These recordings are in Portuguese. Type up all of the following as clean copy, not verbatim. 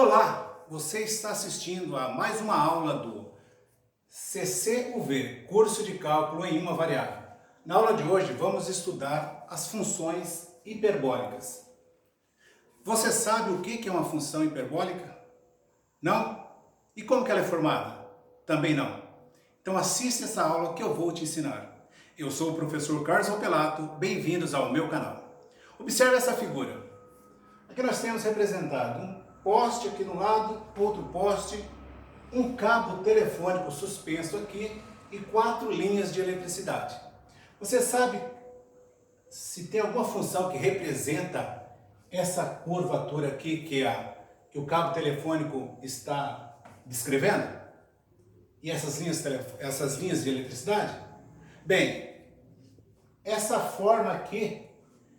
Olá, você está assistindo a mais uma aula do CCUV, Curso de Cálculo em uma Variável. Na aula de hoje vamos estudar as funções hiperbólicas. Você sabe o que é uma função hiperbólica? Não? E como que ela é formada? Também não. Então assista essa aula que eu vou te ensinar. Eu sou o professor Carlos Alpelato, bem-vindos ao meu canal. Observe essa figura. Aqui nós temos representado um poste aqui no lado, outro poste, um cabo telefônico suspenso aqui e 4 linhas de eletricidade. Você sabe se tem alguma função que representa essa curvatura aqui que o cabo telefônico está descrevendo? E essas linhas de eletricidade? Bem, essa forma aqui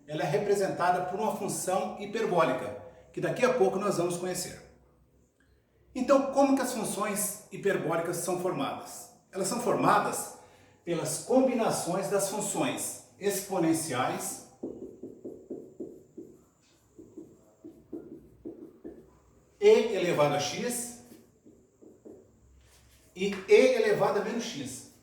ela é representada por uma função hiperbólica, que daqui a pouco nós vamos conhecer. Então, como que as funções hiperbólicas são formadas? Elas são formadas pelas combinações das funções exponenciais e elevado a x e elevado a menos x.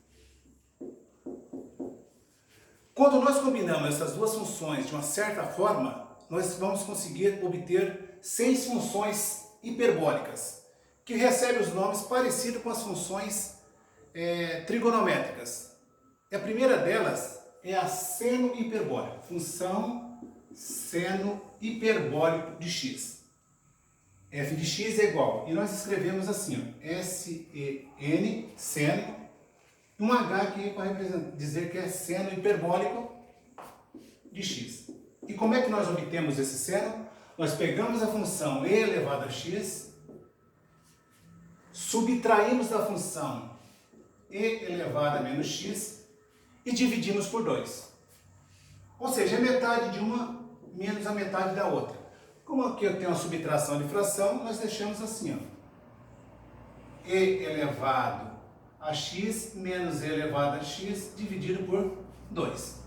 Quando nós combinamos essas duas funções de uma certa forma, nós vamos conseguir obter 6 funções hiperbólicas, que recebem os nomes parecidos com as funções trigonométricas. A primeira delas é a seno hiperbólica, função seno hiperbólico de x. F de x é igual, e nós escrevemos assim, ó, S-E-N, seno, um H aqui para dizer que é seno hiperbólico de x. E como é que nós obtemos esse seno? Nós pegamos a função e elevado a x, subtraímos da função e elevado a menos x e dividimos por 2. Ou seja, é metade de uma menos a metade da outra. Como aqui eu tenho uma subtração de fração, nós deixamos assim, ó, e elevado a x menos e elevado a x dividido por 2.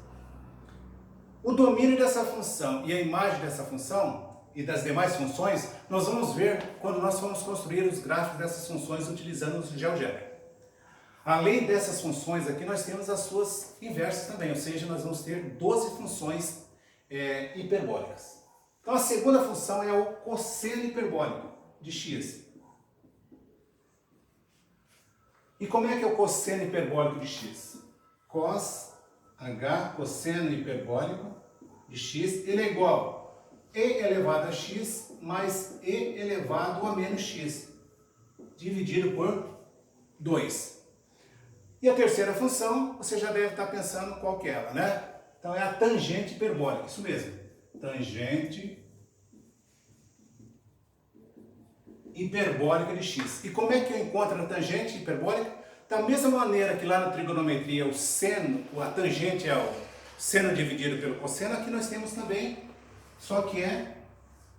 O domínio dessa função e a imagem dessa função e das demais funções, nós vamos ver quando nós formos construir os gráficos dessas funções utilizando o GeoGebra. Além dessas funções aqui, nós temos as suas inversas também, ou seja, nós vamos ter 12 funções hiperbólicas. Então a segunda função é o cosseno hiperbólico de x. E como é que é o cosseno hiperbólico de x? Cos H, cosseno hiperbólico de x, ele é igual a e elevado a x mais e elevado a menos x, dividido por 2. E a terceira função, você já deve estar pensando qual que é ela, né? Então é a tangente hiperbólica, isso mesmo. Tangente hiperbólica de x. E como é que eu encontro a tangente hiperbólica? Da mesma maneira que lá na trigonometria o seno, a tangente é o seno dividido pelo cosseno, aqui nós temos também, só que é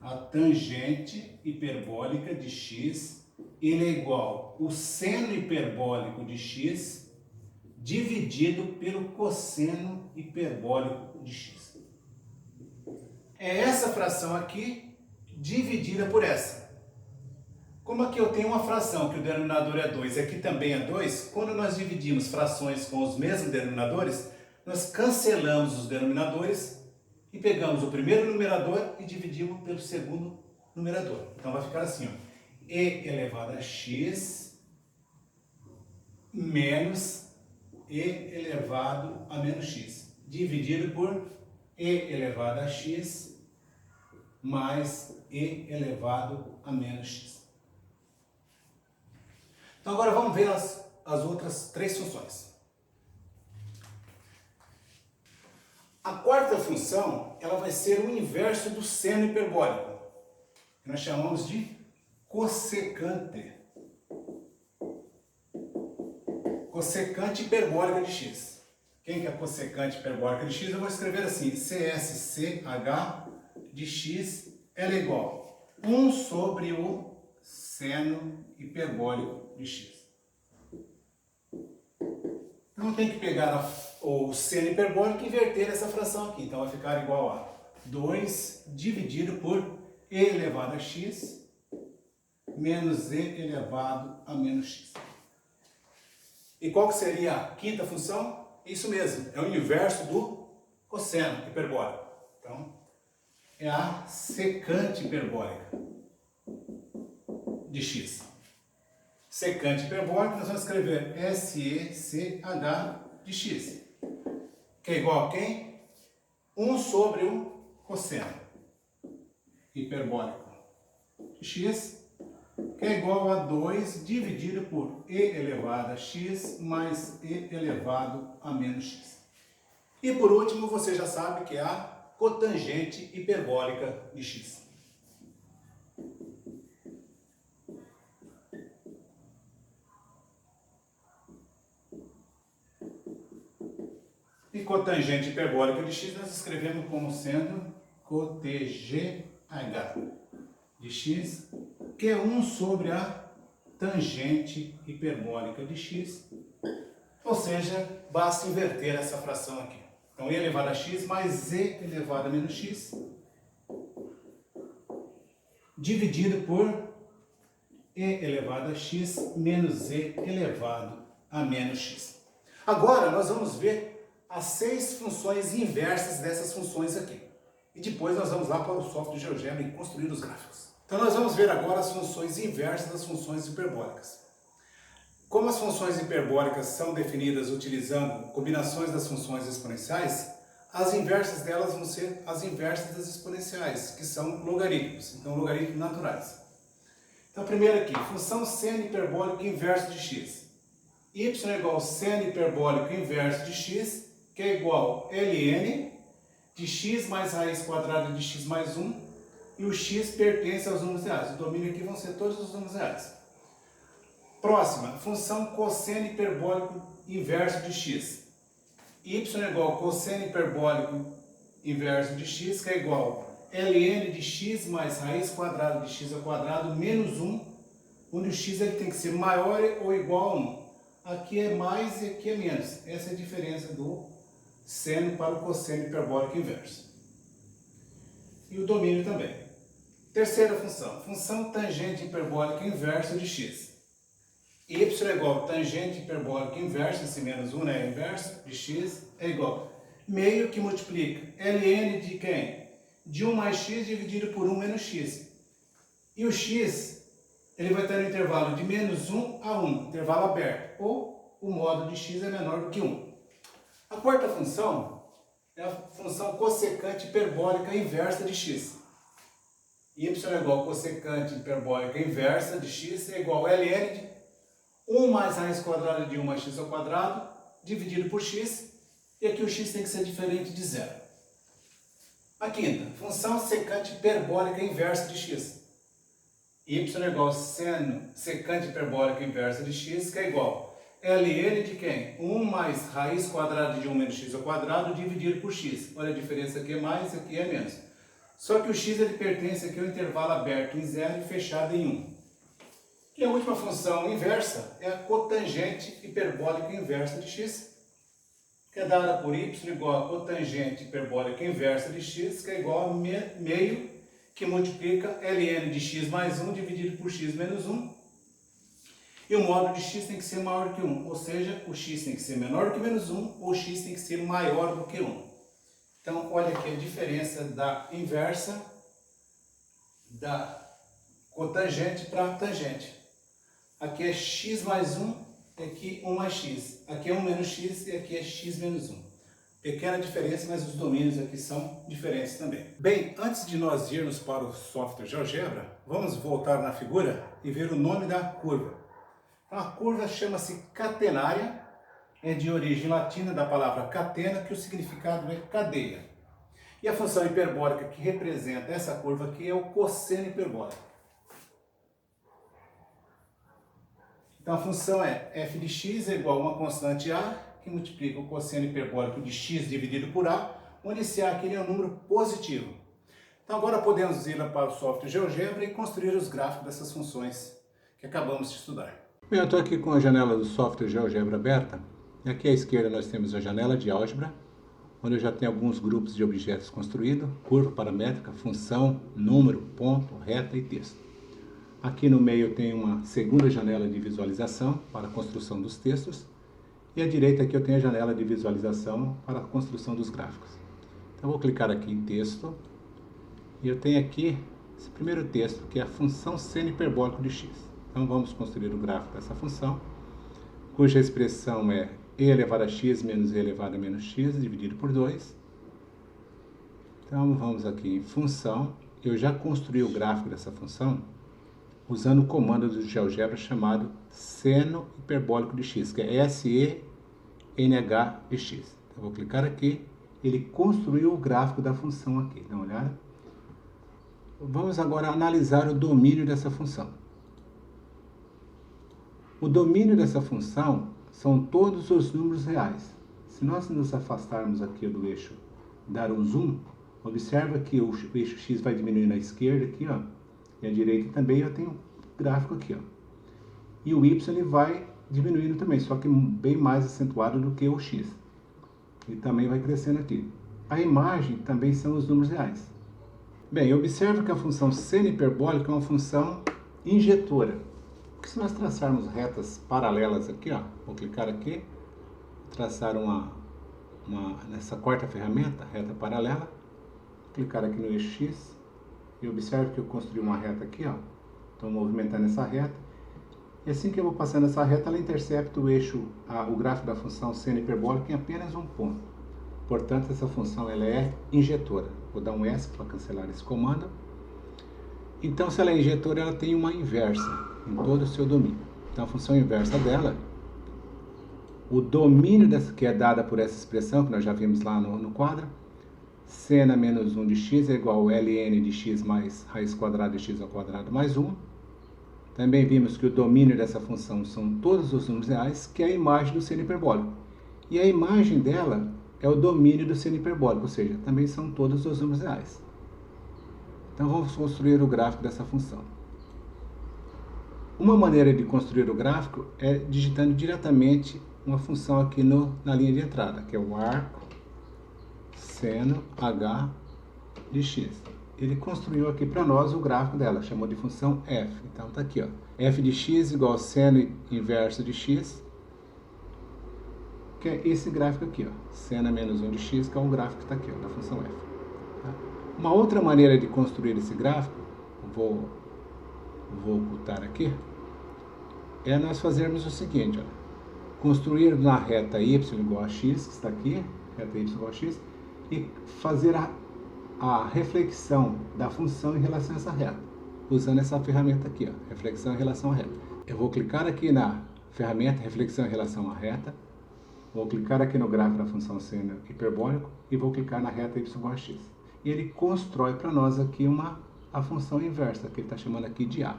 a tangente hiperbólica de x, ele é igual o seno hiperbólico de x dividido pelo cosseno hiperbólico de x. É essa fração aqui dividida por essa. Como aqui eu tenho uma fração que o denominador é 2 e aqui também é 2, quando nós dividimos frações com os mesmos denominadores, nós cancelamos os denominadores e pegamos o primeiro numerador e dividimos pelo segundo numerador. Então vai ficar assim, ó, e elevado a x menos e elevado a menos x, dividido por e elevado a x mais e elevado a menos x. Então agora vamos ver as outras 3 funções. A quarta função, ela vai ser o inverso do seno hiperbólico, que nós chamamos de cossecante. Cossecante hiperbólica de x. Quem que é a cossecante hiperbólica de x? Eu vou escrever assim, CSCH de x, ela é igual a 1 sobre o seno hiperbólico de x. Então tem que pegar o seno hiperbólico e inverter essa fração aqui. Então vai ficar igual a 2 dividido por e elevado a x menos e elevado a menos x. E qual que seria a quinta função? Isso mesmo, é o inverso do cosseno hiperbólico. Então, é a secante hiperbólica de x. Secante hiperbólica, nós vamos escrever SECH de x, que é igual a quem? 1 sobre o cosseno hiperbólico de x, que é igual a 2 dividido por e elevado a x mais e elevado a menos x. E por último, você já sabe que é a cotangente hiperbólica de x. E cotangente hiperbólica de x nós escrevemos como sendo cotgh de x, que é 1 sobre a tangente hiperbólica de x, ou seja, basta inverter essa fração aqui. Então, e elevado a x mais e elevado a menos x, dividido por e elevado a x menos e elevado a menos x. Agora, nós vamos ver as 6 funções inversas dessas funções aqui. E depois nós vamos lá para o software GeoGebra e construir os gráficos. Então nós vamos ver agora as funções inversas das funções hiperbólicas. Como as funções hiperbólicas são definidas utilizando combinações das funções exponenciais, as inversas delas vão ser as inversas das exponenciais, que são logaritmos, então logaritmos naturais. Então primeiro aqui, função seno hiperbólico inverso de x. Y é igual ao seno hiperbólico inverso de x, que é igual a ln de x mais raiz quadrada de x mais 1, e o x pertence aos números reais. O domínio aqui vão ser todos os números reais. Próxima, função cosseno hiperbólico inverso de x. Y é igual ao cosseno hiperbólico inverso de x, que é igual a ln de x mais raiz quadrada de x ao quadrado menos 1, onde o x ele tem que ser maior ou igual a 1. Aqui é mais e aqui é menos. Essa é a diferença do seno para o cosseno hiperbólico inverso. E o domínio também. Terceira função, função tangente hiperbólica inverso de x. Y é igual a tangente hiperbólica inverso, esse menos 1 é inverso, de x, é igual a meio que multiplica ln de quem? De 1 mais x dividido por 1 menos x. E o x, ele vai estar no intervalo de menos 1 a 1, intervalo aberto, ou o módulo de x é menor do que 1. A quarta função é a função cossecante hiperbólica inversa de x. Y é igual a cossecante hiperbólica inversa de x é igual a ln de 1 mais raiz quadrada de 1 mais x ao quadrado, dividido por x, e aqui o x tem que ser diferente de zero. A quinta, função secante hiperbólica inversa de x. Y é igual a seno secante hiperbólica inversa de x, que é igual a ln de quem? 1 mais raiz quadrada de 1 menos x ao quadrado, dividido por x. Olha a diferença, aqui é mais, aqui é menos. Só que o x ele pertence aqui ao intervalo aberto em 0 e fechado em 1. E a última função inversa é a cotangente hiperbólica inversa de x, que é dada por y igual a cotangente hiperbólica inversa de x, que é igual a meio que multiplica ln de x mais 1 dividido por x menos 1. E o módulo de x tem que ser maior que 1, ou seja, o x tem que ser menor que menos 1, ou o x tem que ser maior do que 1. Então, olha aqui a diferença da inversa da cotangente para a tangente. Aqui é x mais 1, aqui 1 mais x. Aqui é 1 menos x e aqui é x menos 1. Pequena diferença, mas os domínios aqui são diferentes também. Bem, antes de nós irmos para o software GeoGebra, vamos voltar na figura e ver o nome da curva. A curva chama-se catenária, é de origem latina da palavra catena, que o significado é cadeia. E a função hiperbólica que representa essa curva aqui é o cosseno hiperbólico. Então a função é f de x é igual a uma constante a, que multiplica o cosseno hiperbólico de x dividido por a, onde esse a aqui é um número positivo. Então agora podemos ir para o software GeoGebra e construir os gráficos dessas funções que acabamos de estudar. Bem, eu estou aqui com a janela do software GeoGebra aberta. Aqui à esquerda nós temos a janela de álgebra, onde eu já tenho alguns grupos de objetos construídos, curva paramétrica, função, número, ponto, reta e texto. Aqui no meio tem uma segunda janela de visualização para a construção dos textos. E à direita aqui eu tenho a janela de visualização para a construção dos gráficos. Então eu vou clicar aqui em texto. E eu tenho aqui esse primeiro texto, que é a função seno hiperbólico de x. Então vamos construir o gráfico dessa função, cuja expressão é e elevado a x menos e elevado a menos x dividido por 2. Então vamos aqui em função. Eu já construí o gráfico dessa função usando o comando do GeoGebra chamado seno hiperbólico de x, que é SENH de x. Então vou clicar aqui, ele construiu o gráfico da função aqui, dá uma olhada. Vamos agora analisar o domínio dessa função. O domínio dessa função são todos os números reais. Se nós nos afastarmos aqui do eixo, dar um zoom, observa que o eixo x vai diminuindo à esquerda aqui, ó, e à direita também eu tenho um gráfico aqui, ó. E o y ele vai diminuindo também, só que bem mais acentuado do que o x. E também vai crescendo aqui. A imagem também são os números reais. Bem, observe que a função seno hiperbólica é uma função injetora. Porque se nós traçarmos retas paralelas aqui, ó, vou clicar aqui, traçar nessa quarta ferramenta, reta paralela, clicar aqui no eixo X, e observe que eu construí uma reta aqui, ó. Estou movimentando essa reta. E assim que eu vou passando essa reta, ela intercepta o eixo, o gráfico da função seno hiperbólica em apenas um ponto. Portanto, essa função ela é injetora. Vou dar um S para cancelar esse comando. Então, se ela é injetora, ela tem uma inversa em todo o seu domínio. Então, a função inversa dela, o domínio que é dada por essa expressão, que nós já vimos lá no quadro, seno menos 1 de x é igual a ln de x mais raiz quadrada de x ao quadrado mais 1. Também vimos que o domínio dessa função são todos os números reais, que é a imagem do seno hiperbólico. E a imagem dela é o domínio do seno hiperbólico, ou seja, também são todos os números reais. Então vamos construir o gráfico dessa função. Uma maneira de construir o gráfico é digitando diretamente uma função aqui na linha de entrada, que é o arco seno h de x. Ele construiu aqui para nós o gráfico dela, chamou de função f. Então está aqui, ó, f de x igual a seno inverso de x, que é esse gráfico aqui, ó, seno menos 1 de x, que é o gráfico que está aqui, ó, da função f. Tá? Uma outra maneira de construir esse gráfico, vou ocultar aqui, é nós fazermos o seguinte, ó, construir na reta y igual a x, que está aqui, reta y igual a x, e fazer a reflexão da função em relação a essa reta, usando essa ferramenta aqui, ó, reflexão em relação à reta. Eu vou clicar aqui na ferramenta reflexão em relação à reta, vou clicar aqui no gráfico da função seno hiperbólico e vou clicar na reta y igual a x. E ele constrói para nós aqui a função inversa, que ele está chamando aqui de A.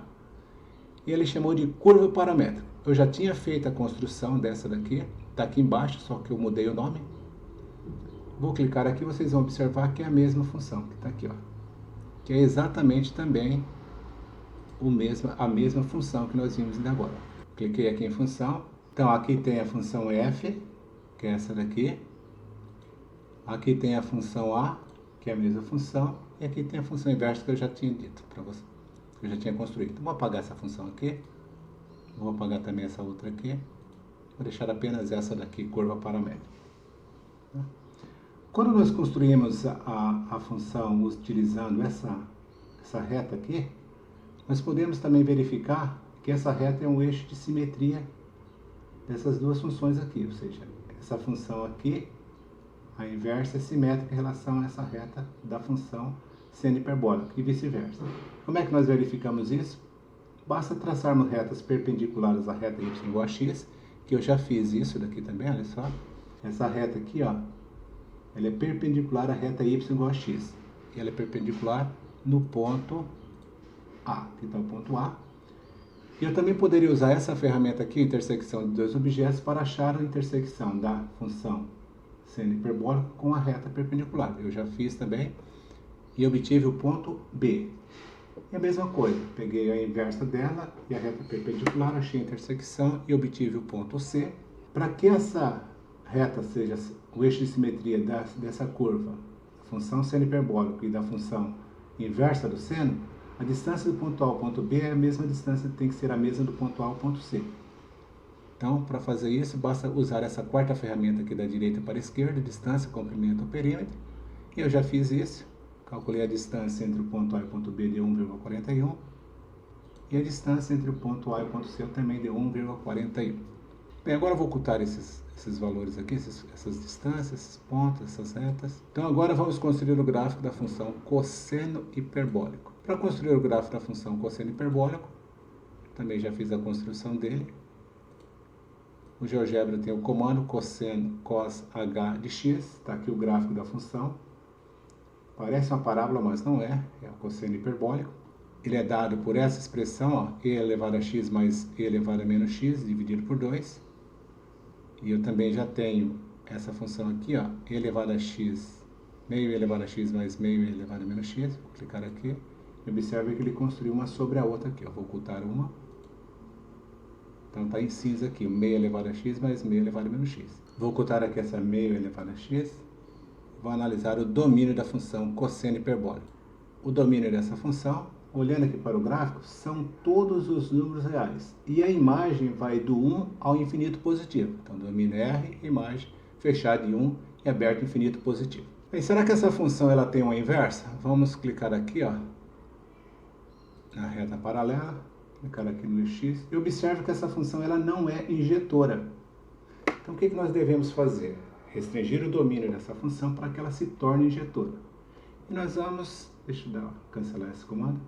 E ele chamou de curva paramétrica. Eu já tinha feito a construção dessa daqui, está aqui embaixo, só que eu mudei o nome. Vou clicar aqui, vocês vão observar que é a mesma função, que está aqui, ó. Que é exatamente também a mesma função que nós vimos ainda agora. Cliquei aqui em função. Então aqui tem a função f, que é essa daqui. Aqui tem a função a, que é a mesma função. E aqui tem a função inversa que eu já tinha dito para vocês, que eu já tinha construído. Então, vou apagar essa função aqui. Vou apagar também essa outra aqui. Vou deixar apenas essa daqui, curva paramétrica. Quando nós construímos a função utilizando essa reta aqui, nós podemos também verificar que essa reta é um eixo de simetria dessas duas funções aqui, ou seja, essa função aqui, a inversa é simétrica em relação a essa reta da função seno hiperbólica e vice-versa. Como é que nós verificamos isso? Basta traçarmos retas perpendiculares à reta y igual a x, que eu já fiz isso daqui também, olha só. Essa reta aqui, ó, ela é perpendicular à reta y igual a x. E ela é perpendicular no ponto A. Aqui está o ponto A. E eu também poderia usar essa ferramenta aqui, intersecção de dois objetos, para achar a intersecção da função seno hiperbólico com a reta perpendicular. Eu já fiz também e obtive o ponto B. E a mesma coisa, peguei a inversa dela e a reta perpendicular, achei a intersecção e obtive o ponto C. Para que essa reta seja o eixo de simetria dessa curva, da função seno hiperbólico e da função inversa do seno, A distância do ponto A ao ponto B é a mesma distância, tem que ser a mesma do ponto A ao ponto C. Então, para fazer isso, basta usar essa quarta ferramenta aqui da direita para a esquerda, distância, comprimento ou perímetro. E eu já fiz isso. Calculei a distância entre o ponto A e o ponto B de 1,41. E a distância entre o ponto A e o ponto C também de 1,41. Bem, agora eu vou ocultar esses valores aqui, essas distâncias, esses pontos, essas retas. Então agora vamos construir o gráfico da função cosseno hiperbólico. Para construir o gráfico da função cosseno hiperbólico, também já fiz a construção dele. O GeoGebra tem o comando cosseno cos h de x, está aqui o gráfico da função. Parece uma parábola, mas não é, é o cosseno hiperbólico. Ele é dado por essa expressão, ó, e elevado a x mais e elevado a menos x, dividido por 2. E eu também já tenho essa função aqui, ó, e elevado a x, meio elevado a x mais meio elevado a menos x. Vou clicar aqui e observe que ele construiu uma sobre a outra aqui. Eu vou ocultar uma. Então está em cinza aqui, meio elevado a x mais meio elevado a menos x. Vou ocultar aqui essa meio elevado a x. Vou analisar o domínio da função cosseno hiperbólico. O domínio dessa função, olhando aqui para o gráfico, são todos os números reais. E a imagem vai do 1 ao infinito positivo. Então, domínio R, imagem fechada em 1 e aberto infinito positivo. Bem, será que essa função ela tem uma inversa? Vamos clicar aqui, ó, na reta paralela. Clicar aqui no x e observe que essa função ela não é injetora. Então o que nós devemos fazer? Restringir o domínio dessa função para que ela se torne injetora. E nós vamos, deixa eu cancelar esse comando,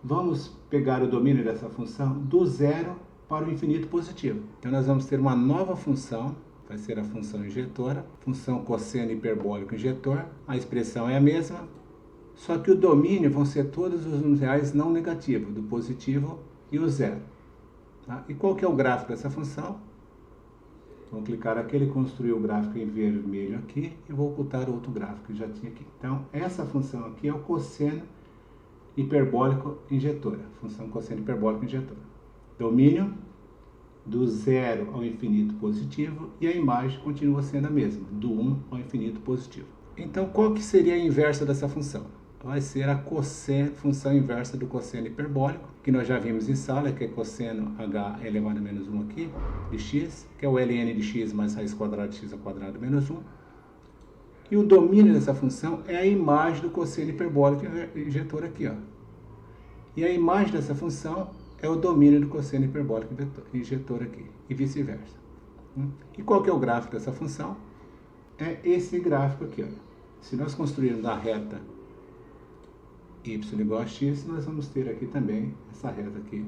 vamos pegar o domínio dessa função do zero para o infinito positivo. Então nós vamos ter uma nova função, vai ser a função injetora, função cosseno hiperbólico injetor, a expressão é a mesma, só que o domínio vão ser todos os números reais não negativos, do positivo e o zero. Tá? E qual que é o gráfico dessa função? Vou clicar aqui, ele construiu o gráfico em vermelho aqui e vou ocultar outro gráfico que já tinha aqui. Então, essa função aqui é o cosseno hiperbólico injetora. Função cosseno hiperbólico injetora. Domínio do zero ao infinito positivo e a imagem continua sendo a mesma, do 1 ao infinito positivo. Então, qual que seria a inversa dessa função? Vai ser a função inversa do cosseno hiperbólico, que nós já vimos em sala, que é cosseno h elevado a menos 1 aqui, de x, que é o ln de x mais raiz quadrada de x ao quadrado menos 1. E o domínio dessa função é a imagem do cosseno hiperbólico injetor aqui, ó. E a imagem dessa função é o domínio do cosseno hiperbólico injetor aqui, e vice-versa. E qual que é o gráfico dessa função? É esse gráfico aqui, ó. Se nós construirmos a reta y igual a x, nós vamos ter aqui também essa reta aqui.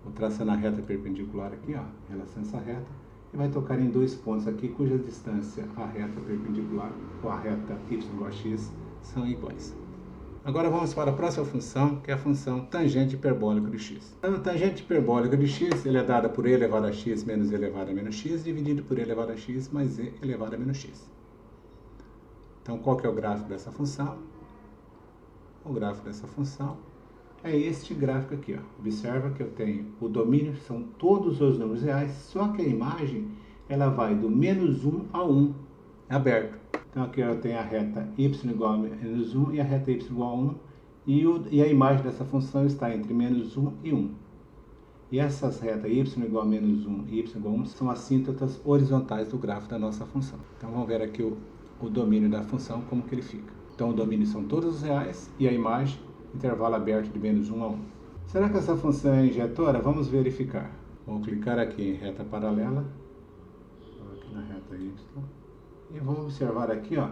Vou traçando a reta perpendicular aqui, ó, em relação a essa reta, e vai tocar em dois pontos aqui, cuja distância à reta perpendicular ou a reta y igual a x são iguais. Agora vamos para a próxima função, que é a função tangente hiperbólica de x. Então, a tangente hiperbólica de x ele é dada por e elevado a x menos e elevado a menos x, dividido por e elevado a x mais e elevado a menos x. Então, qual que é o gráfico dessa função? O gráfico dessa função é este gráfico aqui, ó. Observa que eu tenho o domínio, são todos os números reais, só que a imagem ela vai do menos 1 a 1, aberto. Então aqui eu tenho a reta y igual a menos 1 e a reta y igual a 1, e a imagem dessa função está entre menos 1 e 1. E essas retas y igual a menos 1 e y igual a 1 são assíntotas horizontais do gráfico da nossa função. Então vamos ver aqui o domínio da função, como que ele fica. Então o domínio são todos os reais e a imagem, intervalo aberto de menos 1 a 1. Será que essa função é injetora? Vamos verificar. Vou clicar aqui em reta paralela, aqui na reta y, e vou observar aqui, ó,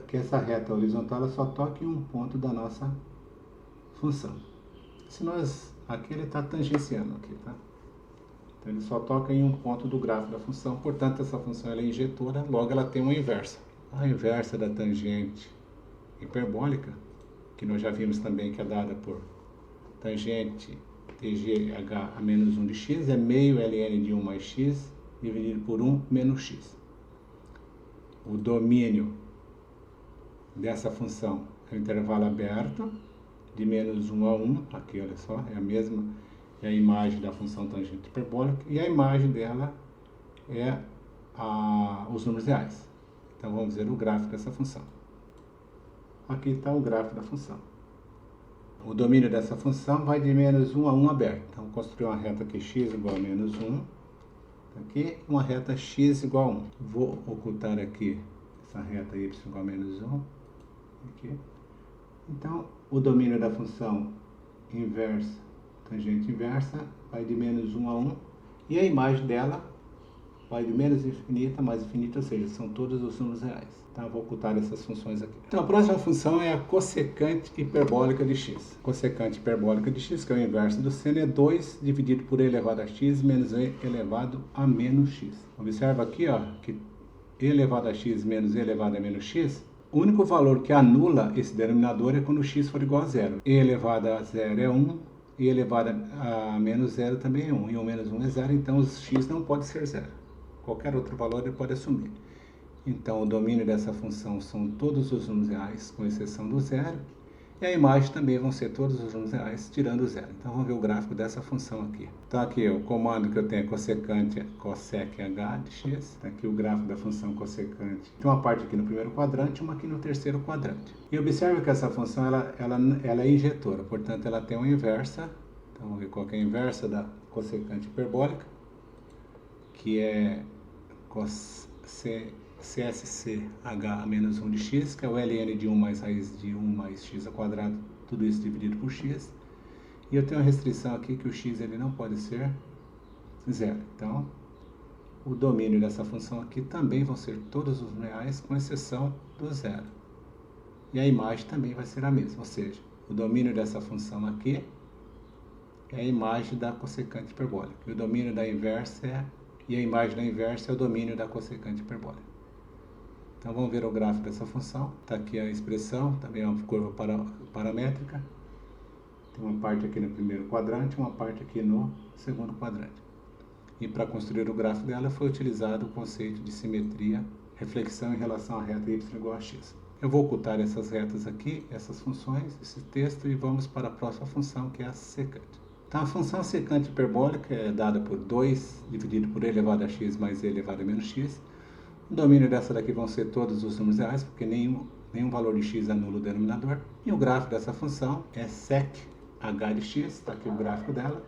que essa reta horizontal ela só toca em um ponto da nossa função. Se nós, aqui ele está tangenciando aqui, tá? Então ele só toca em um ponto do gráfico da função, portanto essa função ela é injetora, logo ela tem uma inversa. A inversa da tangente hiperbólica, que nós já vimos também que é dada por tangente tgh a menos 1 de x, é meio ln de 1 mais x, dividido por 1 menos x. O domínio dessa função é o intervalo aberto, de menos 1 a 1, aqui olha só, é a mesma, é a imagem da função tangente hiperbólica, e a imagem dela é os números reais. Então vamos ver o gráfico dessa função. Aqui está o gráfico da função. O domínio dessa função vai de menos 1 a 1 aberto. Então, vou construir uma reta aqui x igual a menos 1. Aqui, uma reta x igual a 1. Vou ocultar aqui essa reta y igual a menos 1. Aqui. Então, o domínio da função inversa, tangente inversa, vai de menos 1 a 1. E a imagem dela vai de menos infinita a mais infinita, ou seja, são todos os números reais. Então, eu vou ocultar essas funções aqui. Então, a próxima função é a cossecante hiperbólica de x. Cossecante hiperbólica de x, que é o inverso do seno, é 2 dividido por e elevado a x menos e elevado a menos x. Observa aqui, ó, que e elevado a x menos e elevado a menos x, o único valor que anula esse denominador é quando x for igual a zero. E elevado a zero é 1, e elevado a menos zero também é 1, e o menos 1 é zero, então o x não pode ser zero. Qualquer outro valor ele pode assumir. Então, o domínio dessa função são todos os números reais, com exceção do zero. E a imagem também vão ser todos os números reais, tirando o zero. Então, vamos ver o gráfico dessa função aqui. Então, aqui o comando que eu tenho é cossecante, cossec h de x. Está aqui o gráfico da função cossecante. Tem uma parte aqui no primeiro quadrante e uma aqui no terceiro quadrante. E observe que essa função ela é injetora, portanto, ela tem uma inversa. Então, vamos ver qual que é a inversa da cossecante hiperbólica, que é CSCH a menos 1 de x, que é o ln de 1 mais raiz de 1 mais x ao quadrado, tudo isso dividido por x. E eu tenho uma restrição aqui que o x ele não pode ser zero. Então, o domínio dessa função aqui também vão ser todos os reais, com exceção do zero. E a imagem também vai ser a mesma, ou seja, o domínio dessa função aqui é a imagem da cossecante hiperbólica. E o domínio da inversa e a imagem da inversa é o domínio da cossecante hiperbólica. Então, vamos ver o gráfico dessa função. Está aqui a expressão, também é uma curva paramétrica. Tem uma parte aqui no primeiro quadrante, uma parte aqui no segundo quadrante. E para construir o gráfico dela foi utilizado o conceito de simetria, reflexão em relação à reta y igual a x. Eu vou ocultar essas retas aqui, essas funções, esse texto, e vamos para a próxima função, que é a secante. Então, a função secante hiperbólica é dada por 2 dividido por e elevado a x mais e elevado a menos x. O domínio dessa daqui vão ser todos os números reais, porque nenhum valor de x anula o denominador. E o gráfico dessa função é sec h de x, está aqui o gráfico dela.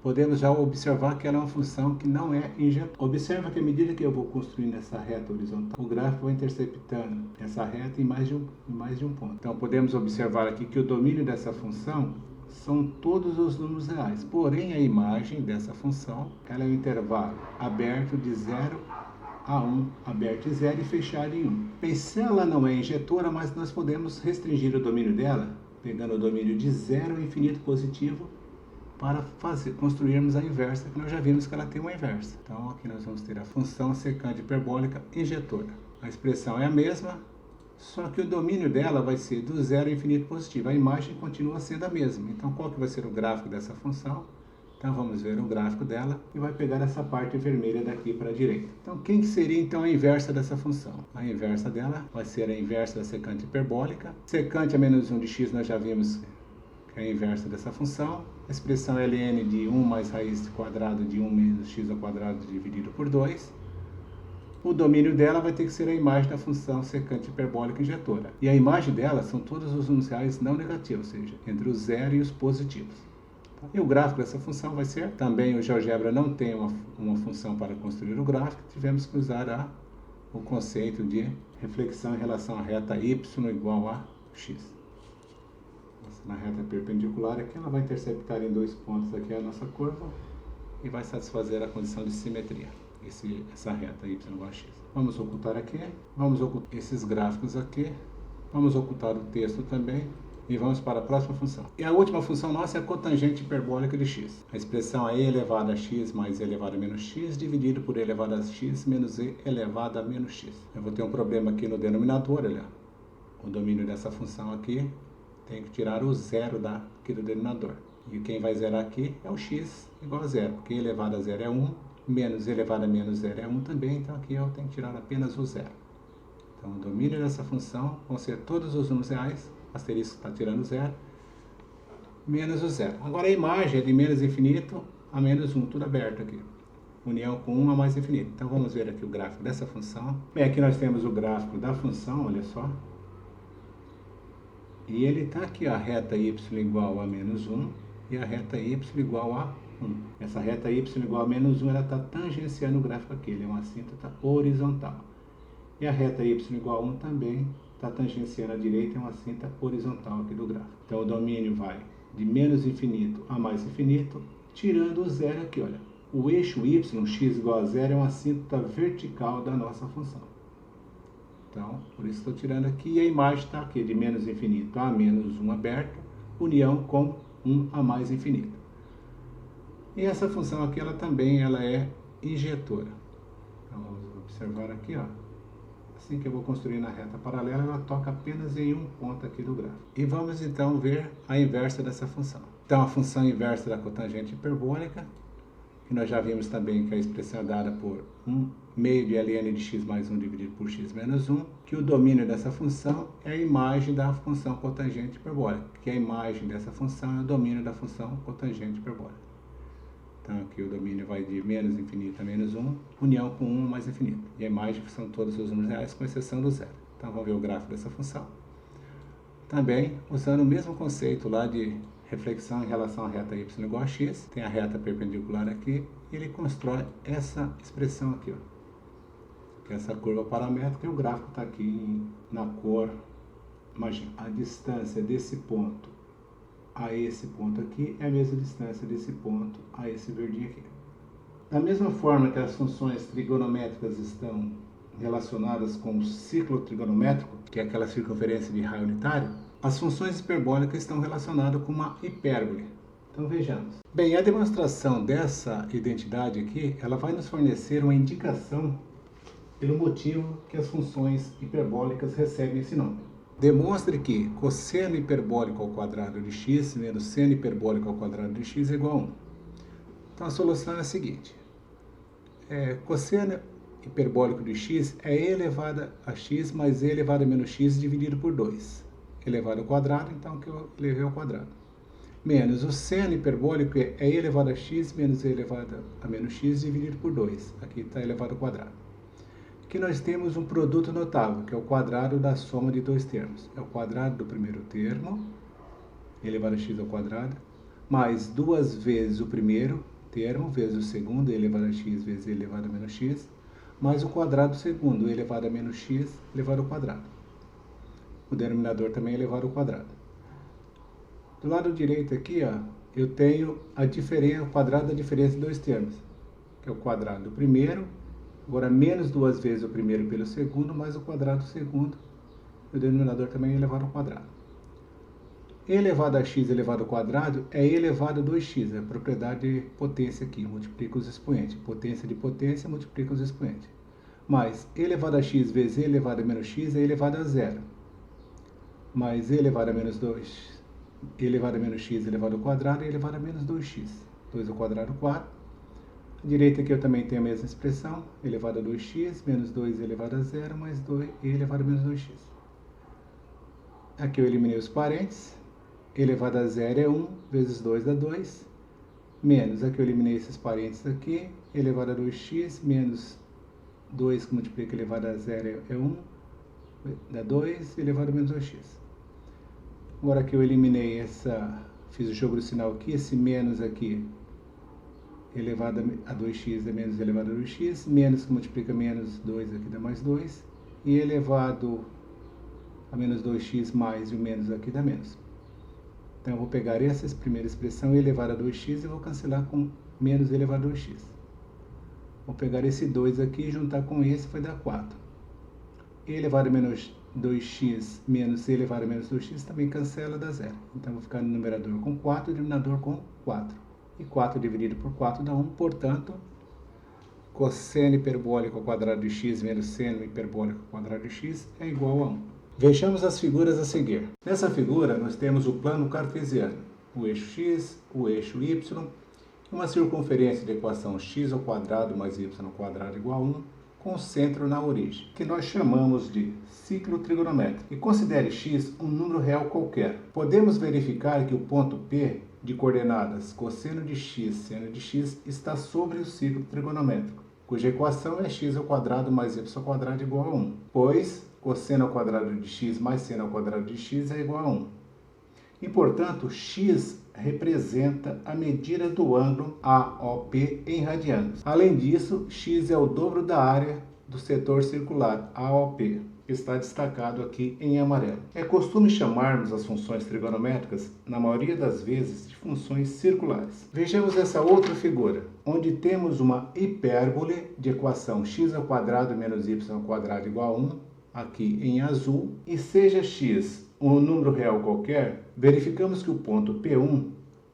Podemos já observar que ela é uma função que não é injetora. Observa que à medida que eu vou construindo essa reta horizontal, o gráfico vai interceptando essa reta em mais de um ponto. Então, podemos observar aqui que o domínio dessa função são todos os números reais. Porém, a imagem dessa função ela é um intervalo aberto de 0 a 1, aberto em 0 e fechado em 1. Bem, se ela não é injetora, mas nós podemos restringir o domínio dela, pegando o domínio de 0 ao infinito positivo, para construirmos a inversa, que nós já vimos que ela tem uma inversa. Então, aqui nós vamos ter a função secante hiperbólica injetora. A expressão é a mesma, só que o domínio dela vai ser do 0 ao infinito positivo. A imagem continua sendo a mesma. Então, qual que vai ser o gráfico dessa função? Então, vamos ver o gráfico dela e vai pegar essa parte vermelha daqui para a direita. Então, quem que seria então a inversa dessa função? A inversa dela vai ser a inversa da secante hiperbólica. Secante a menos 1 de x nós já vimos que é a inversa dessa função. A expressão ln de 1 mais raiz quadrada de 1 menos x ao quadrado dividido por 2. O domínio dela vai ter que ser a imagem da função secante hiperbólica injetora. E a imagem dela são todos os números reais não negativos, ou seja, entre os 0 e os positivos. E o gráfico dessa função vai ser, também o GeoGebra não tem uma função para construir o gráfico, tivemos que usar o conceito de reflexão em relação à reta y igual a x. Na reta perpendicular aqui, ela vai interceptar em 2 pontos aqui a nossa curva e vai satisfazer a condição de simetria, essa reta y igual a x. Vamos ocultar aqui, vamos ocultar esses gráficos aqui, vamos ocultar o texto também. E vamos para a próxima função. E a última função nossa é a cotangente hiperbólica de x. A expressão é e elevado a x mais e elevado a menos x dividido por e elevado a x menos e elevado a menos x. Eu vou ter um problema aqui no denominador, olha. O domínio dessa função aqui tem que tirar o zero aqui do denominador. E quem vai zerar aqui é o x igual a zero, porque e elevado a zero é 1, menos e elevado a menos zero é 1 também, então aqui eu tenho que tirar apenas o zero. Então o domínio dessa função vão ser todos os números reais, asterisco está tirando zero, menos o zero. Agora a imagem é de menos infinito a menos 1, tudo aberto aqui. União com 1 a mais infinito. Então vamos ver aqui o gráfico dessa função. Bem, aqui nós temos o gráfico da função, olha só. E ele está aqui, a reta y igual a menos 1 e a reta y igual a 1. Essa reta y igual a menos 1, ela está tangenciando o gráfico aqui, ele é uma assíntota horizontal. E a reta y igual a 1 também está tangenciando a direita, é uma assíntota horizontal aqui do gráfico. Então o domínio vai de menos infinito a mais infinito, tirando o zero aqui, olha. O eixo y, x igual a zero, é uma assíntota vertical da nossa função. Então, por isso estou tirando aqui, e a imagem está aqui, de menos infinito a menos 1 aberto, união com 1 a mais infinito. E essa função aqui, ela também é injetora. Então, vamos observar aqui, ó. Assim que eu vou construir na reta paralela, ela toca apenas em um ponto aqui do gráfico. E vamos então ver a inversa dessa função. Então, a função inversa da cotangente hiperbólica, que nós já vimos também que a expressão é dada por 1 meio de ln de x mais 1 dividido por x menos 1, que o domínio dessa função é a imagem da função cotangente hiperbólica, que a imagem dessa função é o domínio da função cotangente hiperbólica. Então aqui o domínio vai de menos infinito a menos 1, união com 1 mais infinito. E a imagem são todos os números reais, com exceção do zero. Então vamos ver o gráfico dessa função. Também usando o mesmo conceito lá de reflexão em relação à reta y igual a x, tem a reta perpendicular aqui, e ele constrói essa expressão aqui, ó, que é essa curva paramétrica, e o gráfico está aqui na cor magenta. A distância desse ponto a esse ponto aqui é a mesma distância desse ponto a esse verdinho aqui. Da mesma forma que as funções trigonométricas estão relacionadas com o ciclo trigonométrico, que é aquela circunferência de raio unitário, as funções hiperbólicas estão relacionadas com uma hipérbole. Então vejamos. Bem, a demonstração dessa identidade aqui, ela vai nos fornecer uma indicação pelo motivo que as funções hiperbólicas recebem esse nome. Demonstre que cosseno hiperbólico ao quadrado de x menos seno hiperbólico ao quadrado de x é igual a 1. Então a solução é a seguinte. Cosseno hiperbólico de x é e elevado a x mais e elevado a menos x dividido por 2. Elevado ao quadrado, então que eu elevei ao quadrado. Menos o seno hiperbólico é e elevado a x menos e elevado a menos x dividido por 2. Aqui está elevado ao quadrado. Aqui nós temos um produto notável, que é o quadrado da soma de dois termos. É o quadrado do primeiro termo, elevado a x ao quadrado, mais duas vezes o primeiro termo, vezes o segundo, elevado a x vezes e elevado a menos x, mais o quadrado do segundo, elevado a menos x, elevado ao quadrado. O denominador também é elevado ao quadrado. Do lado direito aqui, ó, eu tenho o quadrado da diferença de dois termos, que é o quadrado do primeiro, agora menos duas vezes o primeiro pelo segundo, mais o quadrado do segundo, e o denominador também é elevado ao quadrado. E elevado a x elevado ao quadrado é e elevado a 2x, é a propriedade de potência aqui, multiplica os expoentes. Potência de potência multiplica os expoentes. Mais e elevado a x vezes e elevado a menos x é elevado a zero. Mais e elevado a menos 2, e elevado a menos x elevado ao quadrado é elevado a menos 2x. 2 ao quadrado, 4. À direita aqui eu também tenho a mesma expressão, elevado a 2x, menos 2 elevado a zero, mais 2 e elevado a menos 2x. Aqui eu eliminei os parênteses, elevado a zero é 1, vezes 2 dá 2, menos, aqui eu eliminei esses parênteses aqui, elevado a 2x, menos 2 que multiplica elevado a zero é 1, dá 2, elevado a menos 2x. Agora aqui eu eliminei fiz o jogo do sinal aqui, esse menos aqui, elevado a 2x é menos elevado a 2x, menos que multiplica menos 2 aqui dá mais 2, e elevado a menos 2x mais e o menos aqui dá menos. Então eu vou pegar essa primeira expressão elevado a 2x e vou cancelar com menos elevado a 2x. Vou pegar esse 2 aqui e juntar com esse vai dar 4. E elevado a menos 2x menos e elevado a menos 2x também cancela, dá zero. Então vou ficar no numerador com 4 e no denominador com 4. E 4 dividido por 4 dá 1, portanto, cosseno hiperbólico ao quadrado de x menos seno hiperbólico ao quadrado de x é igual a 1. Vejamos as figuras a seguir. Nessa figura nós temos o plano cartesiano, o eixo x, o eixo y, uma circunferência da equação x ao quadrado mais y ao quadrado igual a 1, com o centro na origem, que nós chamamos de ciclo trigonométrico. E considere x um número real qualquer. Podemos verificar que o ponto P de coordenadas cosseno de x, seno de x, está sobre o ciclo trigonométrico, cuja equação é x ao quadrado mais y ao quadrado igual a 1, pois cosseno ao quadrado de x mais seno ao quadrado de x é igual a 1. E, portanto, x representa a medida do ângulo AOP em radianos. Além disso, x é o dobro da área do setor circular AOP, que está destacado aqui em amarelo. É costume chamarmos as funções trigonométricas, na maioria das vezes, de funções circulares. Vejamos essa outra figura, onde temos uma hipérbole de equação x² menos y² igual a 1, aqui em azul, e seja x um número real qualquer, verificamos que o ponto P1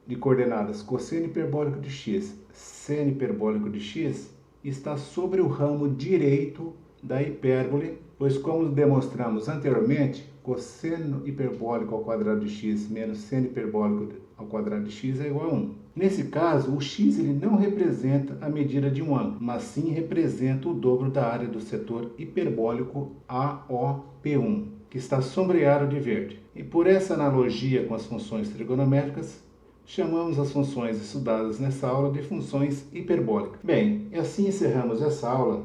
de coordenadas cosseno hiperbólico de x, seno hiperbólico de x, está sobre o ramo direito da hipérbole, pois como demonstramos anteriormente, cosseno hiperbólico ao quadrado de x menos seno hiperbólico ao quadrado de x é igual a 1. Nesse caso, o x ele não representa a medida de um ângulo, mas sim representa o dobro da área do setor hiperbólico AOP1, que está sombreado de verde. E por essa analogia com as funções trigonométricas, chamamos as funções estudadas nessa aula de funções hiperbólicas. Bem, e assim encerramos essa aula.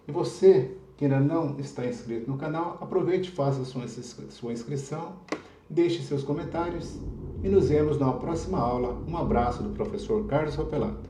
E você que ainda não está inscrito no canal, aproveite e faça sua inscrição, deixe seus comentários e nos vemos na próxima aula. Um abraço do professor Carlos Ropelato.